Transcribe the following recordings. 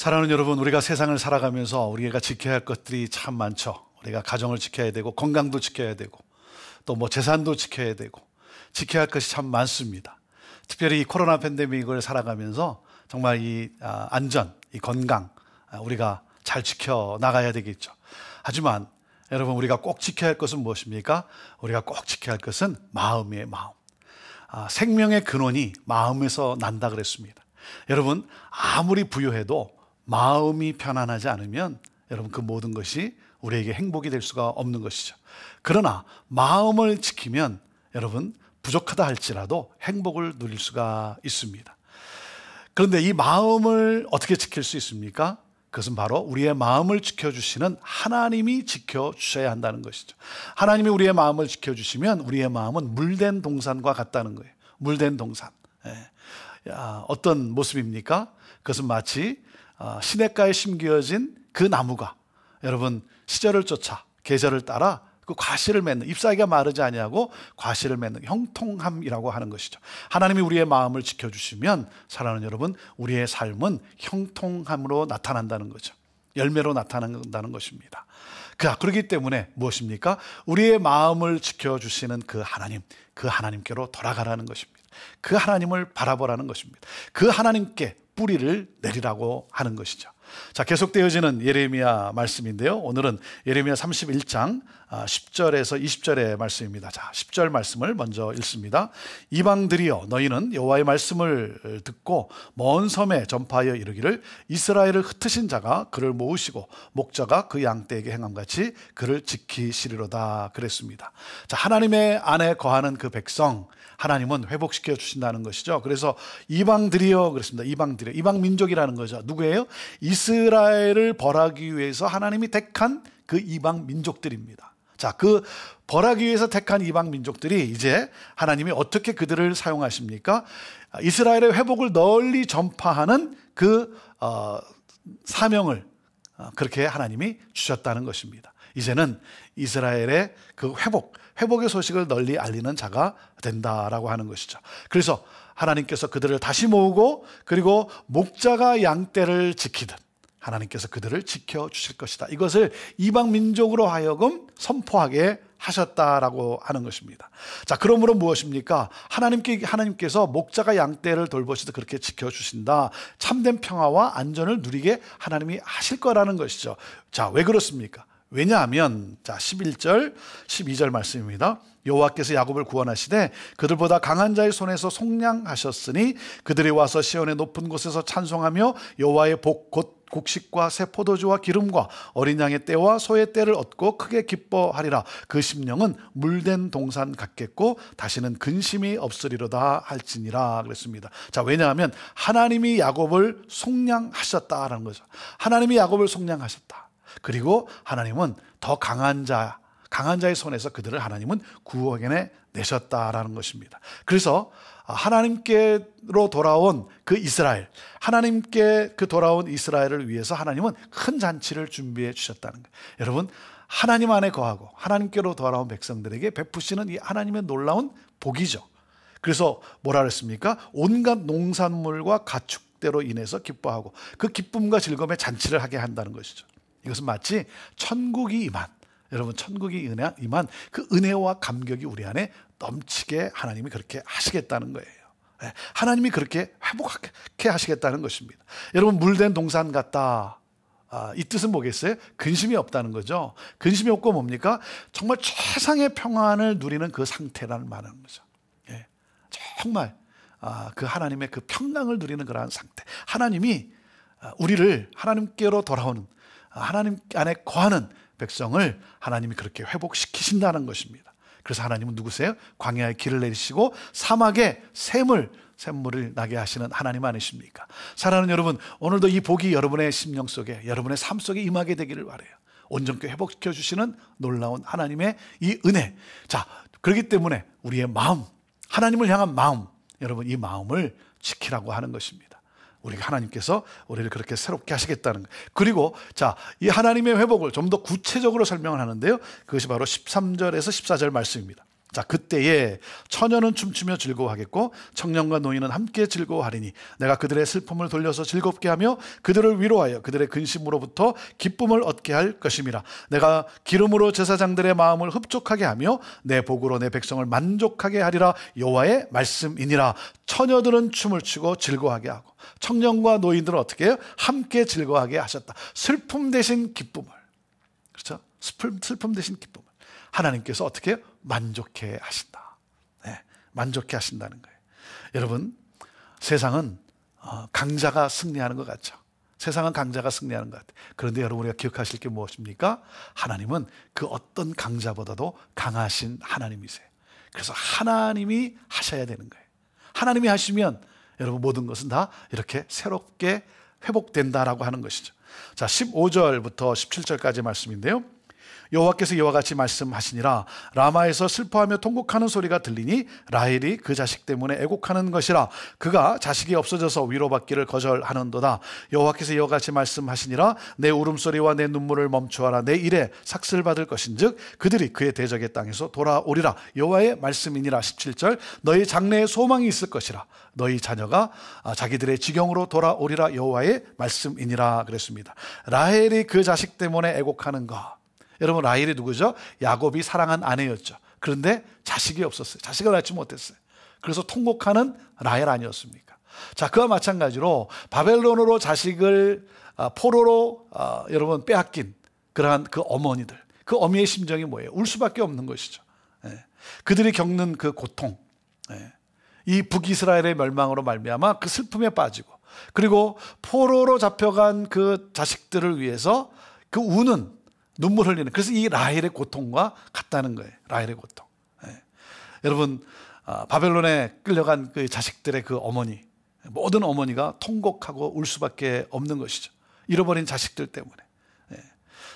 사랑하는 여러분, 우리가 세상을 살아가면서 우리가 지켜야 할 것들이 참 많죠. 우리가 가정을 지켜야 되고, 건강도 지켜야 되고, 또 재산도 지켜야 되고, 지켜야 할 것이 참 많습니다. 특별히 이 코로나 팬데믹을 살아가면서 정말 이 안전, 이 건강, 우리가 잘 지켜나가야 되겠죠. 하지만 여러분, 우리가 꼭 지켜야 할 것은 무엇입니까? 우리가 꼭 지켜야 할 것은 마음이에요, 마음. 생명의 근원이 마음에서 난다 그랬습니다. 여러분, 아무리 부유해도 마음이 편안하지 않으면 여러분 그 모든 것이 우리에게 행복이 될 수가 없는 것이죠. 그러나 마음을 지키면 여러분 부족하다 할지라도 행복을 누릴 수가 있습니다. 그런데 이 마음을 어떻게 지킬 수 있습니까? 그것은 바로 우리의 마음을 지켜주시는 하나님이 지켜주셔야 한다는 것이죠. 하나님이 우리의 마음을 지켜주시면 우리의 마음은 물된 동산과 같다는 거예요. 물된 동산. 어떤 모습입니까? 그것은 마치 시냇가에 심겨진 그 나무가 여러분 시절을 쫓아 계절을 따라 그 과실을 맺는, 잎사귀가 마르지 아니하고 과실을 맺는 형통함이라고 하는 것이죠. 하나님이 우리의 마음을 지켜주시면 사랑하는 여러분, 우리의 삶은 형통함으로 나타난다는 거죠. 열매로 나타난다는 것입니다. 그렇기 때문에 무엇입니까? 우리의 마음을 지켜주시는 그 하나님께로 돌아가라는 것입니다. 그 하나님을 바라보라는 것입니다. 그 하나님께 뿌리를 내리라고 하는 것이죠. 자, 계속되어지는 예레미야 말씀인데요. 오늘은 예레미야 31장 10절에서 20절의 말씀입니다. 자, 10절 말씀을 먼저 읽습니다. 이방들이여, 너희는 여호와의 말씀을 듣고 먼 섬에 전파하여 이르기를, 이스라엘을 흩으신 자가 그를 모으시고 목자가 그 양떼에게 행함같이 그를 지키시리로다 그랬습니다. 자, 하나님의 안에 거하는 그 백성, 하나님은 회복시켜 주신다는 것이죠. 그래서 이방들이여 그랬습니다. 이방들이여, 이방 민족이라는 거죠. 누구예요? 이스라엘을 벌하기 위해서 하나님이 택한 그 이방 민족들입니다. 자, 그 벌하기 위해서 택한 이방 민족들이 이제 하나님이 어떻게 그들을 사용하십니까? 이스라엘의 회복을 널리 전파하는 그 사명을 그렇게 하나님이 주셨다는 것입니다. 이제는 이스라엘의 그 회복의 소식을 널리 알리는 자가 된다라고 하는 것이죠. 그래서 하나님께서 그들을 다시 모으고, 그리고 목자가 양떼를 지키듯 하나님께서 그들을 지켜주실 것이다. 이것을 이방 민족으로 하여금 선포하게 하셨다라고 하는 것입니다. 자, 그러므로 무엇입니까? 하나님께서 목자가 양떼를 돌보시듯 그렇게 지켜주신다. 참된 평화와 안전을 누리게 하나님이 하실 거라는 것이죠. 자, 왜 그렇습니까? 왜냐하면, 자, 11절, 12절 말씀입니다. 여호와께서 야곱을 구원하시되 그들보다 강한 자의 손에서 속량하셨으니 그들이 와서 시온의 높은 곳에서 찬송하며 여호와의 복 곧 곡식과 새 포도주와 기름과 어린 양의 떼와 소의 떼를 얻고 크게 기뻐하리라. 그 심령은 물된 동산 같겠고 다시는 근심이 없으리로다 할지니라 그랬습니다. 자, 왜냐하면 하나님이 야곱을 속량하셨다라는 거죠. 하나님이 야곱을 속량하셨다. 그리고 하나님은 더 강한 자의 손에서 그들을 하나님은 구원해 내셨다라는 것입니다. 그래서 하나님께로 돌아온 그 이스라엘, 하나님께 그 돌아온 이스라엘을 위해서 하나님은 큰 잔치를 준비해 주셨다는 거예요. 여러분, 하나님 안에 거하고 하나님께로 돌아온 백성들에게 베푸시는 이 하나님의 놀라운 복이죠. 그래서 뭐라 그랬습니까? 온갖 농산물과 가축대로 인해서 기뻐하고 그 기쁨과 즐거움에 잔치를 하게 한다는 것이죠. 이것은 마치 천국이 임한 그 은혜와 감격이 우리 안에 넘치게 하나님이 그렇게 하시겠다는 거예요. 하나님이 그렇게 회복하게 하시겠다는 것입니다. 여러분, 물된 동산 같다. 이 뜻은 뭐겠어요? 근심이 없다는 거죠. 근심이 없고 뭡니까? 정말 최상의 평안을 누리는 그 상태라는 말하는 거죠. 정말 그 하나님의 그 평강을 누리는 그러한 상태. 하나님이 우리를 하나님께로 돌아오는, 하나님 안에 거하는 백성을 하나님이 그렇게 회복시키신다는 것입니다. 그래서 하나님은 누구세요? 광야에 길을 내리시고 사막에 샘물을 나게 하시는 하나님 아니십니까? 사랑하는 여러분, 오늘도 이 복이 여러분의 심령 속에, 여러분의 삶 속에 임하게 되기를 바라요. 온전케 회복시켜 주시는 놀라운 하나님의 이 은혜. 자, 그렇기 때문에 우리의 마음, 하나님을 향한 마음, 여러분 이 마음을 지키라고 하는 것입니다. 우리가 하나님께서 우리를 그렇게 새롭게 하시겠다는 거예요. 그리고 자, 이 하나님의 회복을 좀 더 구체적으로 설명을 하는데요. 그것이 바로 13절에서 14절 말씀입니다. 자, 그때에 처녀는 춤추며 즐거워하겠고 청년과 노인은 함께 즐거워하리니 내가 그들의 슬픔을 돌려서 즐겁게 하며 그들을 위로하여 그들의 근심으로부터 기쁨을 얻게 할 것임이라. 내가 기름으로 제사장들의 마음을 흡족하게 하며 내 복으로 내 백성을 만족하게 하리라. 여호와의 말씀이니라. 처녀들은 춤을 추고 즐거워하게 하고 청년과 노인들은 어떻게 해요? 함께 즐거워하게 하셨다. 슬픔 대신 기쁨을, 그렇죠? 슬픔 대신 기쁨을 하나님께서 어떻게 해요? 만족해 하신다. 네, 만족해 하신다는 거예요. 여러분, 세상은 강자가 승리하는 것 같죠. 세상은 강자가 승리하는 것 같아요. 그런데 여러분, 우리가 기억하실 게 무엇입니까? 하나님은 그 어떤 강자보다도 강하신 하나님이세요. 그래서 하나님이 하셔야 되는 거예요. 하나님이 하시면 여러분 모든 것은 다 이렇게 새롭게 회복된다라고 하는 것이죠. 자, 15절부터 17절까지 말씀인데요. 여호와께서 이와 같이 말씀하시니라. 라마에서 슬퍼하며 통곡하는 소리가 들리니 라헬이 그 자식 때문에 애곡하는 것이라. 그가 자식이 없어져서 위로받기를 거절하는도다. 여호와께서 이와 같이 말씀하시니라. 내 울음소리와 내 눈물을 멈추어라. 내 일에 삭슬 받을 것인즉 그들이 그의 대적의 땅에서 돌아오리라. 여호와의 말씀이니라. 17절. 너희 장래에 소망이 있을 것이라. 너희 자녀가 자기들의 지경으로 돌아오리라. 여호와의 말씀이니라 그랬습니다. 라헬이 그 자식 때문에 애곡하는 것. 여러분, 라헬이 누구죠? 야곱이 사랑한 아내였죠. 그런데 자식이 없었어요. 자식을 낳지 못했어요. 그래서 통곡하는 라헬 아니었습니까? 자, 그와 마찬가지로 바벨론으로 자식을 포로로 여러분 빼앗긴 그러한 그 어머니들, 그 어미의 심정이 뭐예요? 울 수밖에 없는 것이죠. 예. 그들이 겪는 그 고통, 예. 이 북이스라엘의 멸망으로 말미암아 그 슬픔에 빠지고, 그리고 포로로 잡혀간 그 자식들을 위해서 그 우는 눈물 흘리는, 그래서 이 라헬의 고통과 같다는 거예요. 라헬의 고통. 예. 여러분, 바벨론에 끌려간 그 자식들의 그 어머니, 모든 어머니가 통곡하고 울 수밖에 없는 것이죠. 잃어버린 자식들 때문에. 예.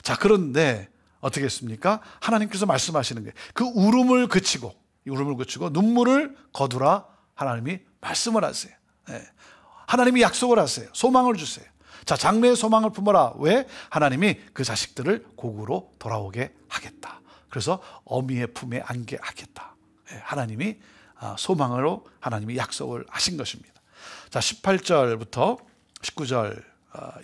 자, 그런데 어떻게 했습니까? 하나님께서 말씀하시는 거예요. 그 울음을 그치고 눈물을 거두라. 하나님이 말씀을 하세요. 예. 하나님이 약속을 하세요. 소망을 주세요. 자, 장래의 소망을 품어라. 왜? 하나님이 그 자식들을 고국으로 돌아오게 하겠다. 그래서 어미의 품에 안게 하겠다. 하나님이 소망으로 하나님이 약속을 하신 것입니다. 자, 18절부터 19절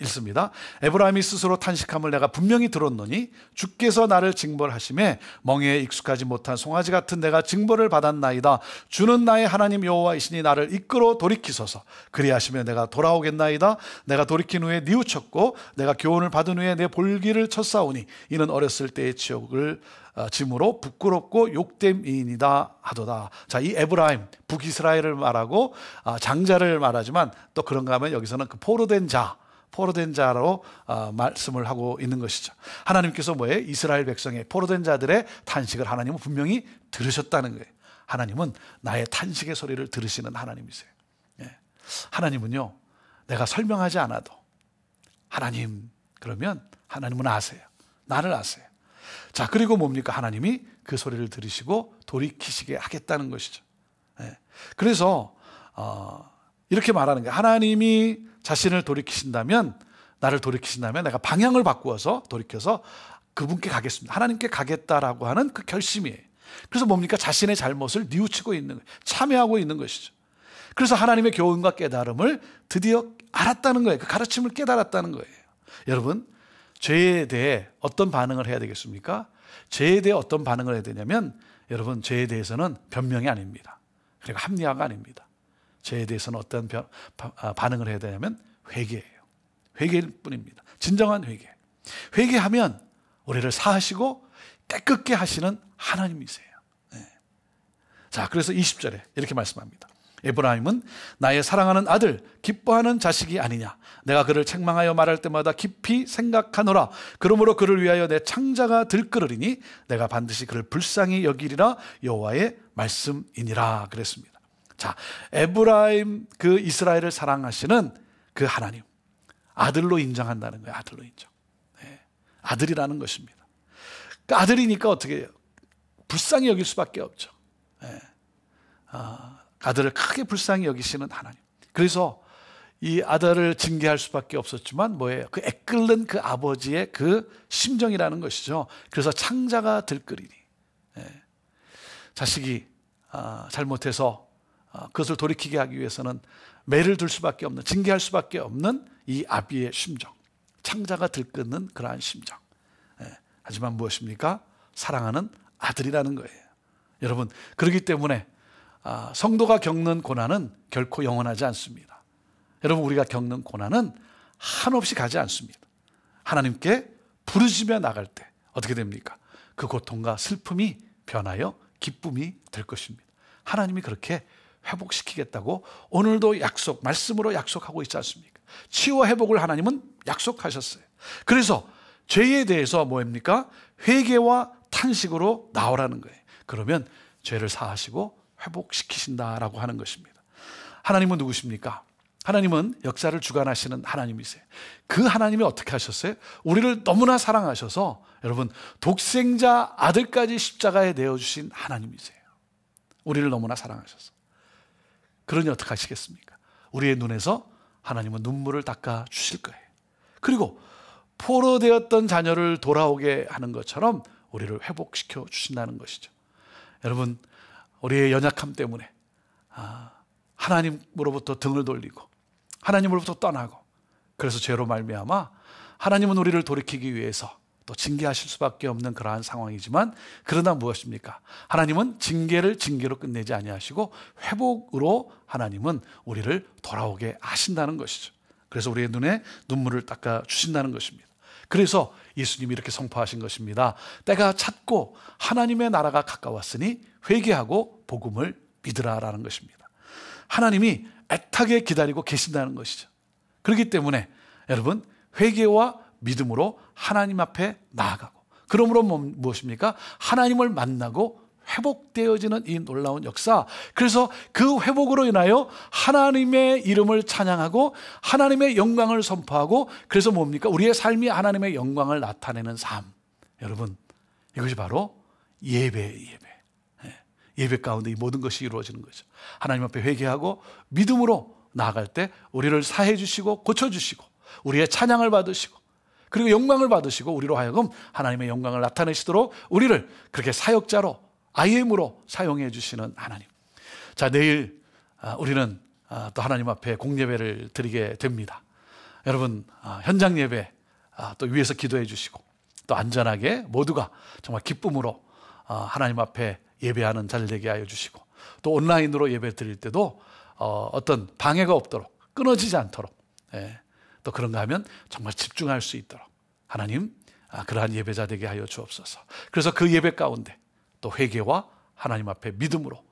읽습니다. 에브라임이 스스로 탄식함을 내가 분명히 들었노니 주께서 나를 징벌하심에 멍에에 익숙하지 못한 송아지 같은 내가 징벌을 받았나이다. 주는 나의 하나님 여호와이시니 나를 이끌어 돌이키소서. 그리하시면 내가 돌아오겠나이다. 내가 돌이킨 후에 뉘우쳤고 내가 교훈을 받은 후에 내 볼기를 쳤사오니 이는 어렸을 때의 치욕을 짐으로 부끄럽고 욕됨이니이다 하도다. 자, 이 에브라임, 북이스라엘을 말하고 장자를 말하지만 또 그런가 하면 여기서는 그 포로된 자로 말씀을 하고 있는 것이죠. 하나님께서 뭐예요? 이스라엘 백성의 포로된 자들의 탄식을 하나님은 분명히 들으셨다는 거예요. 하나님은 나의 탄식의 소리를 들으시는 하나님이세요. 예. 하나님은요, 내가 설명하지 않아도 하나님, 그러면 하나님은 아세요. 나를 아세요. 자, 그리고 뭡니까? 하나님이 그 소리를 들으시고 돌이키시게 하겠다는 것이죠. 예. 그래서 이렇게 말하는 거예요. 하나님이 자신을 돌이키신다면, 나를 돌이키신다면 내가 방향을 바꾸어서 돌이켜서 그분께 가겠습니다. 하나님께 가겠다라고 하는 그 결심이에요. 그래서 뭡니까? 자신의 잘못을 뉘우치고 있는 거예요. 참여하고 있는 것이죠. 그래서 하나님의 교훈과 깨달음을 드디어 알았다는 거예요. 그 가르침을 깨달았다는 거예요. 여러분, 죄에 대해 어떤 반응을 해야 되겠습니까? 죄에 대해 어떤 반응을 해야 되냐면, 여러분, 죄에 대해서는 변명이 아닙니다. 그리고 합리화가 아닙니다. 죄에 대해서는 어떤 반응을 해야 되냐면 회개예요. 회개일 뿐입니다. 진정한 회개. 회개하면 우리를 사하시고 깨끗게 하시는 하나님이세요. 네. 자, 그래서 20절에 이렇게 말씀합니다. 에브라임은 나의 사랑하는 아들, 기뻐하는 자식이 아니냐. 내가 그를 책망하여 말할 때마다 깊이 생각하노라. 그러므로 그를 위하여 내 창자가 들끓으리니 내가 반드시 그를 불쌍히 여기리라. 여호와의 말씀이니라 그랬습니다. 자, 에브라임, 그 이스라엘을 사랑하시는 그 하나님, 아들로 인정한다는 거예요. 아들로 인정. 네. 아들이라는 것입니다. 그 아들이니까 어떻게 해요? 불쌍히 여길 수밖에 없죠. 네. 아들을 크게 불쌍히 여기시는 하나님. 그래서 이 아들을 징계할 수밖에 없었지만 뭐예요? 그 애끓는 그 아버지의 그 심정이라는 것이죠. 그래서 창자가 들끓이니. 네. 자식이 잘못해서 그것을 돌이키게 하기 위해서는 매를 둘 수밖에 없는, 징계할 수밖에 없는 이 아비의 심정, 창자가 들끓는 그러한 심정. 하지만 무엇입니까? 사랑하는 아들이라는 거예요. 여러분, 그렇기 때문에 성도가 겪는 고난은 결코 영원하지 않습니다. 여러분, 우리가 겪는 고난은 한없이 가지 않습니다. 하나님께 부르짖며 나갈 때 어떻게 됩니까? 그 고통과 슬픔이 변하여 기쁨이 될 것입니다. 하나님이 그렇게 회복시키겠다고 오늘도 말씀으로 약속하고 있지 않습니까? 치유와 회복을 하나님은 약속하셨어요. 그래서 죄에 대해서 뭐입니까? 회개와 탄식으로 나오라는 거예요. 그러면 죄를 사하시고 회복시키신다라고 하는 것입니다. 하나님은 누구십니까? 하나님은 역사를 주관하시는 하나님이세요. 그 하나님이 어떻게 하셨어요? 우리를 너무나 사랑하셔서 여러분, 독생자 아들까지 십자가에 내어주신 하나님이세요. 우리를 너무나 사랑하셔서. 그러니 어떻게 하시겠습니까? 우리의 눈에서 하나님은 눈물을 닦아 주실 거예요. 그리고 포로되었던 자녀를 돌아오게 하는 것처럼 우리를 회복시켜 주신다는 것이죠. 여러분, 우리의 연약함 때문에 하나님으로부터 등을 돌리고 하나님으로부터 떠나고, 그래서 죄로 말미암아 하나님은 우리를 돌이키기 위해서 또 징계하실 수밖에 없는 그러한 상황이지만, 그러나 무엇입니까? 하나님은 징계를 징계로 끝내지 아니하시고 회복으로 하나님은 우리를 돌아오게 하신다는 것이죠. 그래서 우리의 눈에 눈물을 닦아 주신다는 것입니다. 그래서 예수님이 이렇게 선포하신 것입니다. 때가 찼고 하나님의 나라가 가까웠으니 회개하고 복음을 믿으라라는 것입니다. 하나님이 애타게 기다리고 계신다는 것이죠. 그렇기 때문에 여러분, 회개와 믿음으로 하나님 앞에 나아가고, 그러므로 무엇입니까? 하나님을 만나고 회복되어지는 이 놀라운 역사. 그래서 그 회복으로 인하여 하나님의 이름을 찬양하고 하나님의 영광을 선포하고, 그래서 뭡니까? 우리의 삶이 하나님의 영광을 나타내는 삶. 여러분, 이것이 바로 예배. 예배 가운데 이 모든 것이 이루어지는 거죠. 하나님 앞에 회개하고 믿음으로 나아갈 때 우리를 사해 주시고 고쳐주시고 우리의 찬양을 받으시고 그리고 영광을 받으시고 우리로 하여금 하나님의 영광을 나타내시도록 우리를 그렇게 사역자로, IM으로 사용해 주시는 하나님. 자, 내일 우리는 또 하나님 앞에 공예배를 드리게 됩니다. 여러분, 현장 예배 또 위에서 기도해 주시고 또 안전하게 모두가 정말 기쁨으로 하나님 앞에 예배하는 잘 되게 하여 주시고, 또 온라인으로 예배 드릴 때도 어떤 방해가 없도록, 끊어지지 않도록, 또 그런가 하면 정말 집중할 수 있도록 하나님 그러한 예배자 되게 하여 주옵소서. 그래서 그 예배 가운데 또 회개와 하나님 앞에 믿음으로,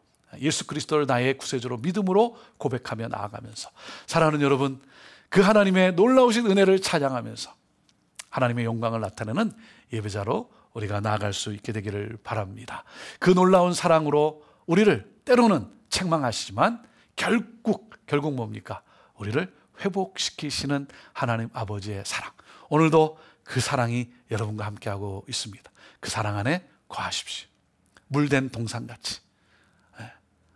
예수 그리스도를 나의 구세주로 믿음으로 고백하며 나아가면서, 사랑하는 여러분, 그 하나님의 놀라우신 은혜를 찬양하면서 하나님의 영광을 나타내는 예배자로 우리가 나아갈 수 있게 되기를 바랍니다. 그 놀라운 사랑으로 우리를 때로는 책망하시지만 결국 뭡니까? 우리를 회복시키시는 하나님 아버지의 사랑. 오늘도 그 사랑이 여러분과 함께하고 있습니다. 그 사랑 안에 거하십시오. 물된 동산같이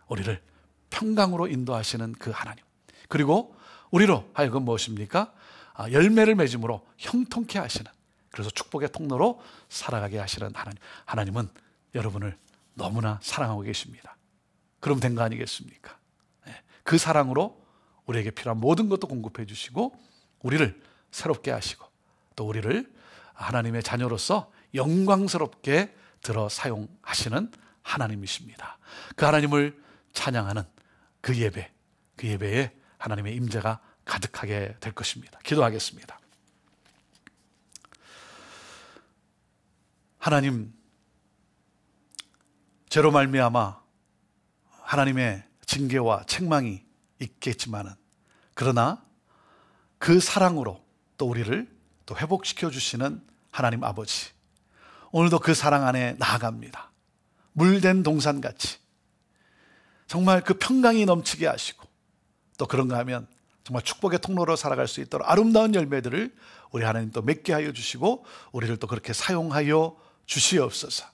우리를 평강으로 인도하시는 그 하나님, 그리고 우리로 하여금 무엇입니까? 열매를 맺음으로 형통케 하시는, 그래서 축복의 통로로 살아가게 하시는 하나님. 하나님은 여러분을 너무나 사랑하고 계십니다. 그럼 된 거 아니겠습니까? 그 사랑으로 우리에게 필요한 모든 것도 공급해 주시고 우리를 새롭게 하시고 또 우리를 하나님의 자녀로서 영광스럽게 들어 사용하시는 하나님이십니다. 그 하나님을 찬양하는 그 예배에 하나님의 임재가 가득하게 될 것입니다. 기도하겠습니다. 하나님, 죄로 말미암아 하나님의 징계와 책망이 있겠지만은, 그러나 그 사랑으로 또 우리를 또 회복시켜 주시는 하나님 아버지, 오늘도 그 사랑 안에 나아갑니다. 물된 동산같이 정말 그 평강이 넘치게 하시고, 또 그런가 하면 정말 축복의 통로로 살아갈 수 있도록 아름다운 열매들을 우리 하나님 또 맺게 하여 주시고 우리를 또 그렇게 사용하여 주시옵소서.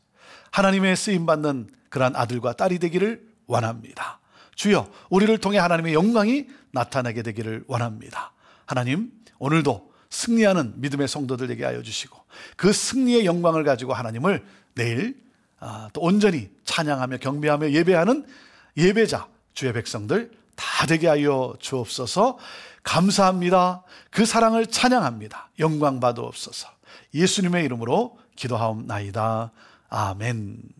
하나님의 쓰임받는 그러한 아들과 딸이 되기를 원합니다. 주여, 우리를 통해 하나님의 영광이 나타나게 되기를 원합니다. 하나님, 오늘도 승리하는 믿음의 성도들 되게 하여 주시고 그 승리의 영광을 가지고 하나님을 내일 또 온전히 찬양하며 경배하며 예배하는 예배자 주의 백성들 다 되게 하여 주옵소서. 감사합니다. 그 사랑을 찬양합니다. 영광 받으옵소서. 예수님의 이름으로 기도하옵나이다. 아멘.